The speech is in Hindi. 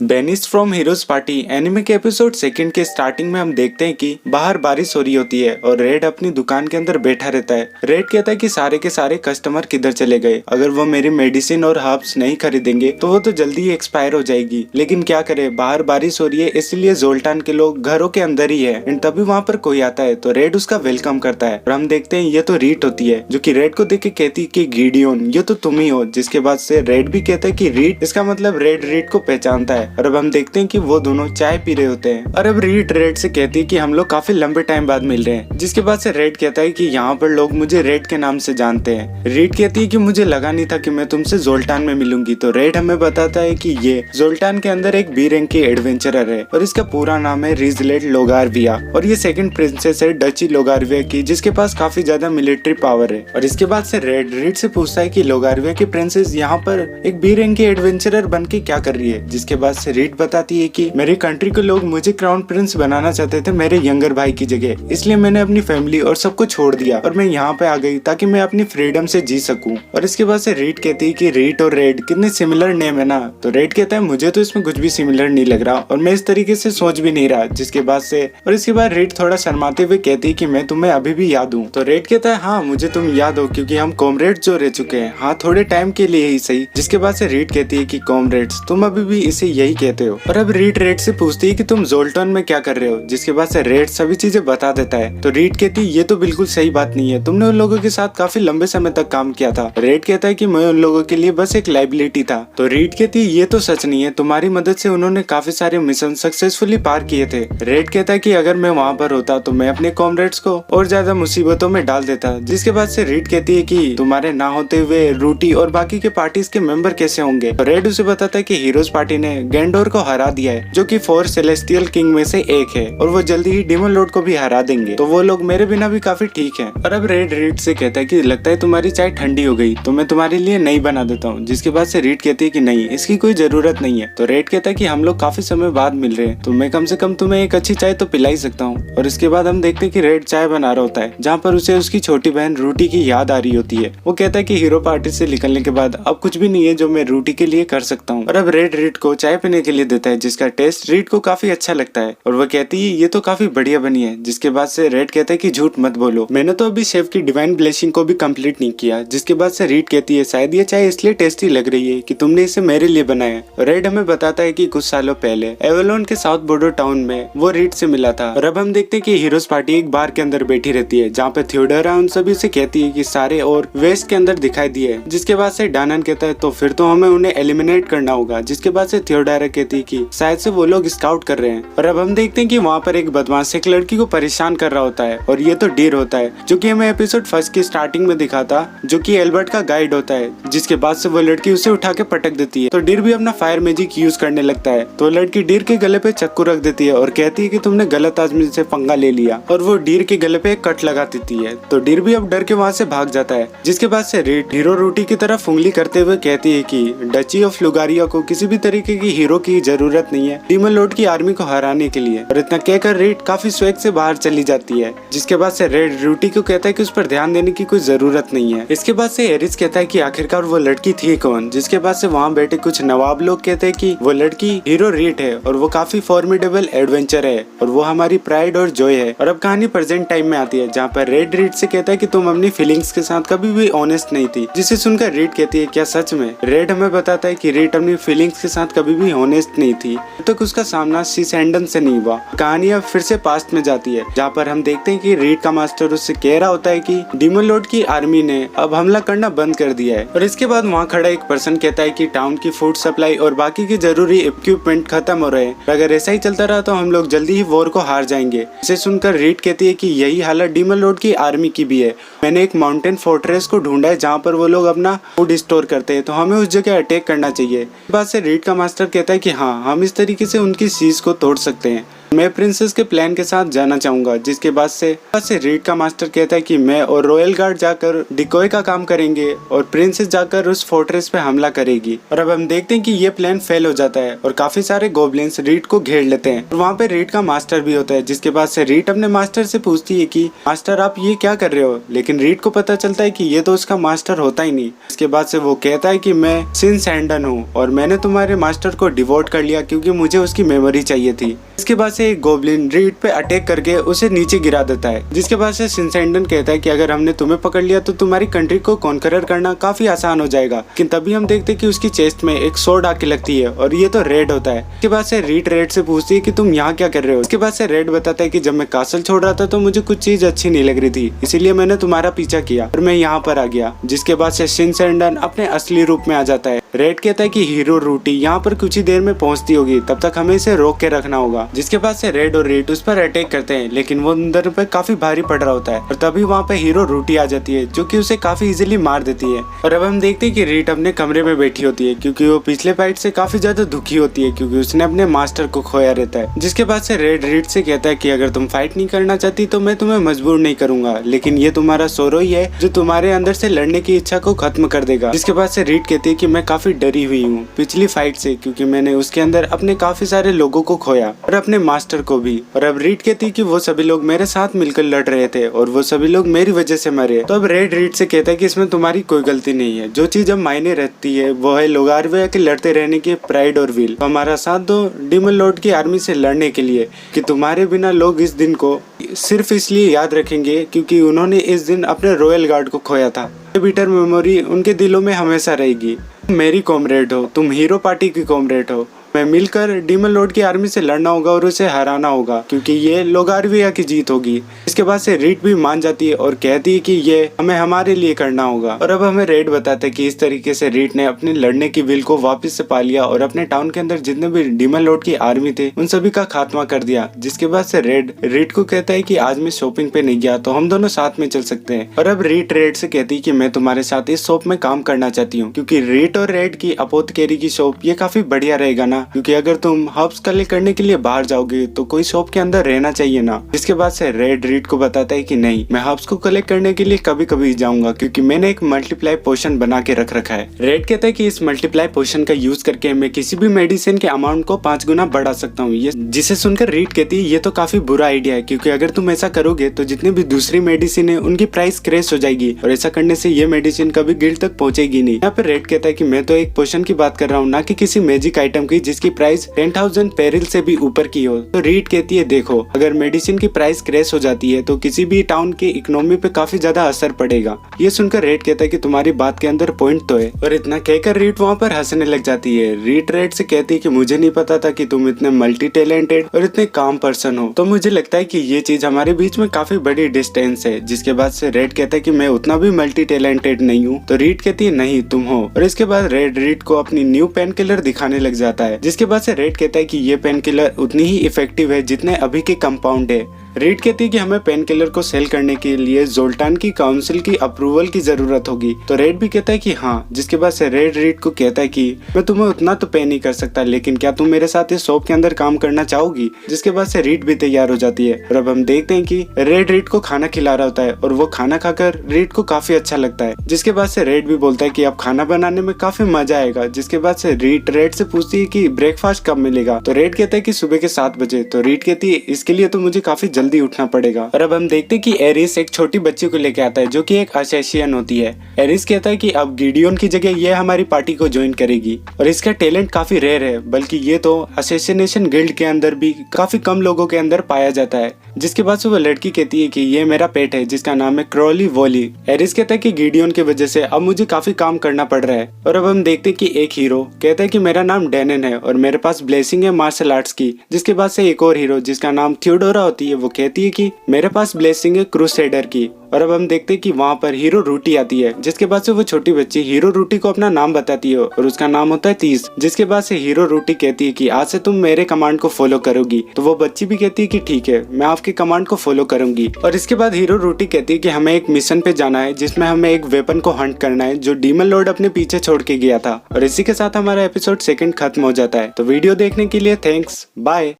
बेनिस फ्रॉम हीरोज पार्टी एनिमे के एपिसोड सेकंड के स्टार्टिंग में हम देखते हैं कि बाहर बारिश हो रही होती है और रेड अपनी दुकान के अंदर बैठा रहता है। रेड कहता है कि सारे के सारे कस्टमर किधर चले गए, अगर वो मेरी मेडिसिन और हर्ब्स नहीं खरीदेंगे तो वो तो जल्दी ही एक्सपायर हो जाएगी। लेकिन क्या करे, बाहर बारिश हो रही है इसलिए जोल्टान के लोग घरों के अंदर ही है। एंड तभी वहाँ पर कोई आता है तो रेड उसका वेलकम करता है और हम देखते हैं ये तो रीट होती है, जो कि रेड को देख के कहती है कि गिडियोन ये तो तुम ही हो। जिसके बाद से रेड भी कहता है कि रीट, इसका मतलब रेड रीट को पहचानता है। और अब हम देखते हैं कि वो दोनों चाय पी रहे होते हैं और अब रीट रेड से कहती है कि हम लोग काफी लंबे टाइम बाद मिल रहे हैं। जिसके बाद से रेड कहता है कि यहाँ पर लोग मुझे रेड के नाम से जानते हैं। रीट कहती है कि मुझे लगा नहीं था कि मैं तुमसे जोल्टान में मिलूंगी। तो रेड हमें बताता है कि ये जोल्टान के अंदर एक बी रैंक की एडवेंचरर है और इसका पूरा नाम है रिजलेट लोगारविया और ये सेकंड प्रिंसेस है डची लोगारविया की, जिसके पास काफी ज्यादा मिलिट्री पावर है। और इसके बाद से रेड रीट से पूछता है कि लोगारविया की प्रिंसेस यहाँ पर एक बी रैंक की एडवेंचरर बन के क्या कर रही है। जिसके बाद से रीट बताती है कि मेरी कंट्री के लोग मुझे क्राउन प्रिंस बनाना चाहते थे मेरे यंगर भाई की जगह, इसलिए मैंने अपनी फैमिली और सबको छोड़ दिया और मैं यहाँ पे आ गई ताकि मैं अपनी फ्रीडम से जी सकूं। और इसके बाद से रीट कहती है कि रीट और रेड कितने सिमिलर नेम है ना। तो रेड कहता है मुझे तो इसमें कुछ भी सिमिलर नहीं लग रहा और मैं इस तरीके से सोच भी नहीं रहा। जिसके बाद से और इसके बाद रीट थोड़ा शर्माते हुए कहती है कि मैं तुम्हें अभी भी याद हूँ। तो रेड कहता है हाँ मुझे तुम याद हो, क्योंकि हम कॉमरेड जो रह चुके हैं, हाँ थोड़े टाइम के लिए ही सही। जिसके बाद से रीट कहती है कि कॉमरेड्स तुम अभी भी इसे यही कहते हो। और अब रीट रेड से पूछती है कि तुम जोल्टन में क्या कर रहे हो। जिसके बाद से रेड सभी चीजें बता देता है। तो रीट कहती है ये तो बिल्कुल सही बात नहीं है, तुमने उन लोगों के साथ काफी लंबे समय तक काम किया था। रेड कहता है कि मैं उन लोगों के लिए बस एक लाइबिलिटी था। तो रीट कहती है ये तो सच नहीं है, तुम्हारी मदद से उन्होंने काफी सारे मिशन सक्सेसफुली पार किए थे। रेड कहता है कि अगर मैं वहाँ पर होता तो मैं अपने कॉमरेड्स को और ज्यादा मुसीबतों में डाल देता। जिसके बाद से रीट कहती है कि तुम्हारे ना होते हुए रूटी और बाकी के पार्टीज के मेंबर कैसे होंगे। तो रेड उसे बताता है कि हीरोज पार्टी ने गेंडोर को हरा दिया है, जो कि 4 सेलेस्टियल किंग में से एक है और वो जल्दी ही डीमन लॉर्ड को भी हरा देंगे, तो वो लोग मेरे बिना भी काफी ठीक हैं। और अब रेड रीट से कहता है कि लगता है तुम्हारी चाय ठंडी हो गई, तो मैं तुम्हारे लिए नई बना देता हूँ। जिसके बाद से रीट कहती है कि नहीं, इसकी कोई जरूरत नहीं है। तो रेड कहता है कि हम लोग काफी समय बाद मिल रहे हैं तो मैं कम से कम तुम्हें एक अच्छी चाय तो पिला ही सकता हूँ। और इसके बाद हम देखते हैं कि रेड चाय बना रहा होता है, जहाँ पर उसे उसकी छोटी बहन रूटी की याद आ रही होती है। वो कहता है कि हीरो पार्टी से निकलने के बाद अब कुछ भी नहीं है जो मैं रूटी के लिए कर सकता हूँ। और अब रेड रीट को चाय पीने के लिए देता है, जिसका टेस्ट रीट को काफी अच्छा लगता है और वो कहती है ये तो काफी बढ़िया बनी है। जिसके बाद से रेड कहता है कि झूठ मत बोलो, मैंने तो अभी शेफ की डिवाइन ब्लेसिंग को भी कंप्लीट नहीं किया। जिसके बाद से रीट कहती है शायद ये चाय इसलिए टेस्टी लग रही है कि तुमने इसे मेरे लिए बनाया। रेड हमें बताता है कि कुछ सालों पहले एवलोन के साउथ बॉर्डर टाउन में वो रीट से मिला था। और अब हम देखते हैं कि हीरोज पार्टी एक बार के अंदर बैठी रहती है, जहाँ पे थियोडोरा उन सभी से कहती है कि सारे और वेस्ट के अंदर दिखाई दिए। जिसके बाद से डानन कहता है तो फिर तो हमें उन्हें एलिमिनेट करना होगा। जिसके बाद से थियोडोरा कहती है कि शायद से वो लोग स्काउट कर रहे हैं। और अब हम देखते हैं कि वहाँ पर एक बदमाश एक लड़की को परेशान कर रहा होता है और ये तो डीर होता है, जो कि हमें एपिसोड 1 की स्टार्टिंग में दिखा था, जो कि एल्बर्ट का गाइड होता है। जिसके बाद से वो लड़की उसे उठा के पटक देती है। तो डीर भी अपना फायर मैजिक यूज करने लगता है। तो लड़की डीर के गले पे चाकू रख देती है और कहती है कि तुमने गलत आदमी से पंगा ले लिया, और वो डीर के गले पे एक कट लगा देती है। तो डीर भी अब डर के वहाँ से भाग जाता है। जिसके बाद से रीट हीरो रूटी की तरफ उंगली करते हुए कहती है कि डची ऑफ लुगारिया को किसी भी तरीके की हीरो की जरूरत नहीं है डीमन लॉर्ड की आर्मी को हराने के लिए। और इतना कहकर रीट काफी स्वैग से बाहर चली जाती है। जिसके बाद से रेड रूटी को कहता है कि उस पर ध्यान देने की कोई जरूरत नहीं है। इसके बाद से एरिस कहता है कि आखिरकार वो लड़की थी कौन। जिसके बाद से वहाँ बैठे कुछ नवाब लोग कहते हैं कि वो लड़की हीरो रीट है और वो काफी फॉर्मिडेबल एडवेंचर है और वो हमारी प्राइड और जॉय है। और अब कहानी प्रेजेंट टाइम में आती है, जहाँ पर रेड रीट से कहता है कि तुम अपनी फीलिंग्स के साथ कभी भी ऑनेस्ट नहीं थी। जिसे सुनकर रीट कहती है क्या सच में। रेड हमें बताता है कि रीट अपनी फीलिंग्स के साथ कभी भी ऑनेस्ट नहीं थी, जब तक उसका सामना सीसैंडन से नहीं हुआ। कहानी अब फिर से पास्ट में जाती है, जहाँ पर हम देखते हैं कि रीट का मास्टर उससे कह रहा होता है कि डीमन लॉर्ड की आर्मी ने अब हमला करना बंद कर दिया है। और इसके बाद वहाँ खड़ा एक पर्सन कहता है कि टाउन की फूड सप्लाई और बाकी के जरूरी इक्विपमेंट खत्म हो रहे हैं, अगर ऐसा ही चलता रहा तो हम लोग जल्दी ही वॉर को हार जाएंगे। इसे सुनकर रीट कहती है कि यही हालत डीमन लॉर्ड की आर्मी की भी है। मैंने एक माउंटेन फोर्ट्रेस को ढूंढा है जहाँ पर वो लोग अपना फूड स्टोर करते हैं, तो हमें उस जगह अटैक करना चाहिए। बाद से रीट का मास्टर कहता है कि हाँ, हम इस तरीके से उनकी सीज को तोड़ सकते हैं। मैं प्रिंसेस के प्लान के साथ जाना चाहूंगा। जिसके बाद से रीड का मास्टर कहता है कि मैं और रॉयल गार्ड जाकर डिकॉय का काम करेंगे और प्रिंसेस जाकर उस फोर्ट्रेस पे हमला करेगी। और अब हम देखते हैं कि ये प्लान फेल हो जाता है और काफी सारे गोब्लिन्स रीड को घेर लेते हैं और वहाँ पे रीड का मास्टर भी होता है। जिसके बाद से रीड अपने मास्टर से पूछती है कि मास्टर आप ये क्या कर रहे हो, लेकिन रीड को पता चलता है कि ये तो उसका मास्टर होता ही नहीं। इसके बाद से वो कहता है कि मैं सिन सैंडन हूँ और मैंने तुम्हारे मास्टर को डिवोट कर लिया क्योंकि मुझे उसकी मेमोरी चाहिए थी। इसके बाद से एक गोब्लिन रीड पे अटैक करके उसे नीचे गिरा देता है। जिसके बाद से सिंसेंडन कहता है कि अगर हमने तुम्हें पकड़ लिया तो तुम्हारी कंट्री को कॉन्करर करना काफी आसान हो जाएगा। लेकिन तभी हम देखते हैं कि उसकी चेस्ट में एक स्वॉर्ड आके लगती है और ये तो रेड होता है। इसके बाद से रीड रेड से पूछती है कि तुम यहाँ क्या कर रहे हो। इसके बाद से रेड बताता है कि जब मैं कासल छोड़ रहा था तो मुझे कुछ चीज अच्छी नहीं लग रही थी, इसीलिए मैंने तुम्हारा पीछा किया और मैं यहाँ पर आ गया। जिसके बाद से सिंसेंडन अपने असली रूप में आ जाता है। रेड कहता है कि हीरो रूटी यहाँ पर कुछ ही देर में पहुंचती होगी, तब तक हमें इसे रोक के रखना होगा। जिसके बाद से रेड और रीड उस पर अटैक करते हैं, लेकिन वो अंदर पे काफी भारी पड़ रहा होता है और तभी वहाँ पे हीरो रूटी आ जाती है जो कि उसे काफी इजीली मार देती है। और अब हम देखते हैं कि रीड अपने कमरे में बैठी होती है क्योंकि वो पिछले फाइट से काफी ज्यादा दुखी होती है क्योंकि उसने अपने मास्टर को खोया रहता है। जिसके बाद से रेड रीड से कहता है कि अगर तुम फाइट नहीं करना चाहती तो मैं तुम्हें मजबूर नहीं करूंगा, लेकिन ये तुम्हारा सोरो ही है जो तुम्हारे अंदर से लड़ने की इच्छा को खत्म कर देगा। जिसके बाद से रीड कहती है कि मैं काफी डरी हुई हूँ पिछली फाइट से क्योंकि मैंने उसके अंदर अपने काफी सारे लोगों को खोया और अपने मास्टर को भी। और अब रीड कहती है कि वो सभी लोग मेरे साथ मिलकर लड़ रहे थे और वो सभी लोग मेरी वजह से मरे। तो अब रेड रीड से कहता है कि इसमें तुम्हारी कोई गलती नहीं है, जो चीज अब मायने रहती है वो है लोगारविया के लड़ते रहने की प्राइड और विल। तो हमारा साथ दो डीमन लॉर्ड की आर्मी से लड़ने के लिए कि तुम्हारे बिना लोग इस दिन को सिर्फ इसलिए याद रखेंगे क्योंकि उन्होंने इस दिन अपने रॉयल गार्ड को खोया था। बिटर मेमोरी उनके दिलों में हमेशा रहेगी। मेरी कॉमरेड हो, तुम हीरो पार्टी की कॉमरेड हो। मैं मिलकर डीमन लॉर्ड की आर्मी से लड़ना होगा और उसे हराना होगा क्योंकि ये लोगारविया की जीत होगी। इसके बाद से रीड भी मान जाती है और कहती है कि ये हमें हमारे लिए करना होगा। और अब हमें रेड बताता है कि इस तरीके से रीड ने अपने लड़ने की विल को वापस से पा लिया और अपने टाउन के अंदर जितने भी डीमन लॉर्ड की आर्मी थे उन सभी का खात्मा कर दिया। जिसके बाद से रीड को कहता है कि आज मैं शॉपिंग पे नहीं गया तो हम दोनों साथ में चल सकते हैं। और अब रेड से कहती है कि मैं तुम्हारे साथ इस शॉप में काम करना चाहती हूँ क्योंकि रीड और रेड की अपोथकेरी की शॉप ये काफी बढ़िया रहेगा ना, क्योंकि अगर तुम हर्ब्स कलेक्ट करने के लिए बाहर जाओगे तो कोई शॉप के अंदर रहना चाहिए ना। इसके बाद से रेड रीड को बताता है कि नहीं, मैं हर्ब्स को कलेक्ट करने के लिए कभी कभी जाऊंगा क्योंकि मैंने एक मल्टीप्लाई पोशन बना के रख रखा है। रेड कहता है कि इस मल्टीप्लाई पोशन का यूज करके मैं किसी भी मेडिसिन के अमाउंट को 5 गुना बढ़ा सकता हूँ। ये जिसे सुनकर रीड कहती है ये तो काफी बुरा आइडिया है क्योंकि अगर तुम ऐसा करोगे तो जितनी भी दूसरी मेडिसिन है उनकी प्राइस क्रैश हो जाएगी और ऐसा करने से ये मेडिसिन कभी गिल्ड तक पहुंचेगी नहीं। यहाँ पे रेड कहता है कि मैं तो एक पोशन की बात कर रहा हूँ, ना कि किसी मैजिक आइटम की जिसकी प्राइस 10,000 पेरिल से भी ऊपर की हो। तो रीड कहती है देखो, अगर मेडिसिन की प्राइस क्रैश हो जाती है तो किसी भी टाउन की इकोनॉमी पे काफी ज्यादा असर पड़ेगा। ये सुनकर रेड कहता है कि तुम्हारी बात के अंदर पॉइंट तो है। और इतना कहकर रीड वहाँ पर हंसने लग जाती है। रीड रेड से कहती है कि मुझे नहीं पता था कि तुम इतने मल्टी टैलेंटेड और इतने काम पर्सन हो, तो मुझे लगता है कि ये चीज हमारे बीच में काफी बड़ी डिस्टेंस है। जिसके बाद से रेड कहता है कि मैं उतना भी मल्टी टैलेंटेड नहीं हूँ। तो रीड कहती है नहीं तुम हो। और इसके बाद रेड रीड को अपनी न्यू पेन किलर दिखाने लग जाता है। जिसके बाद से रेड कहता है कि ये पेन किलर उतनी ही इफेक्टिव है जितने अभी के कंपाउंड है। रीड कहती है कि हमें पेन किलर को सेल करने के लिए जोल्टान की काउंसिल की अप्रूवल की जरूरत होगी। तो रेड भी कहता है कि हाँ। जिसके बाद से रेड रीड को कहता है कि मैं तुम्हें उतना तो पे नहीं कर सकता, लेकिन क्या तुम मेरे साथ इस शॉप के अंदर काम करना चाहोगी। जिसके बाद से रीड भी तैयार हो जाती है। और अब हम देखते हैं कि रेड रीड को खाना खिला रहा होता है और वो खाना खाकर रीड को काफी अच्छा लगता है। जिसके बाद से रेड भी बोलता है कि अब खाना बनाने में काफी मजा आएगा। जिसके बाद से रीड रेड से पूछती है कि ब्रेकफास्ट कब मिलेगा। तो रेड कहता है कि सुबह के 7 बजे। तो रीड कहती है इसके लिए तो मुझे काफी जल्दी उठना पड़ेगा। और अब हम देखते हैं कि एरिस एक छोटी बच्ची को लेके आता है जो कि एक असैसियन होती है। एरिस कहता है कि अब गिडियोन की जगह ये हमारी पार्टी को ज्वाइन करेगी और इसका टैलेंट काफी रेयर है, बल्कि ये तो असैसिनेशन गिल्ड के अंदर भी काफी कम लोगों के अंदर पाया जाता है। जिसके बाद से वो लड़की कहती है कि ये मेरा पेट है जिसका नाम है क्रॉली वॉली। एरिस कहता है कि गिडियोन की वजह से अब मुझे काफी काम करना पड़ रहा है। और अब हम देखते हैं कि एक हीरो कहता है कि मेरा नाम डेनन है और मेरे पास ब्लेसिंग है मार्शल आर्ट्स की। जिसके बाद से एक और हीरो जिसका नाम थियोडोरा होती है वो कहती है कि मेरे पास ब्लेसिंग है क्रूसेडर की। और अब हम देखते हैं कि वहाँ पर हीरो रूटी आती है। जिसके बाद से वो छोटी बच्ची हीरो रूटी को अपना नाम बताती है और उसका नाम होता है तीस। जिसके बाद से हीरो रूटी कहती है कि आज से तुम मेरे कमांड को फॉलो करोगी। तो वो बच्ची भी कहती है कि ठीक है, मैं आपके कमांड को फॉलो करूंगी। और इसके बाद हीरो रूटी कहती है कि हमें एक मिशन पे जाना है जिसमें हमें एक वेपन को हंट करना है जो डीमन लॉर्ड अपने पीछे छोड़ के गया था। और इसी के साथ हमारा एपिसोड 2 खत्म हो जाता है। तो वीडियो देखने के लिए थैंक्स, बाय।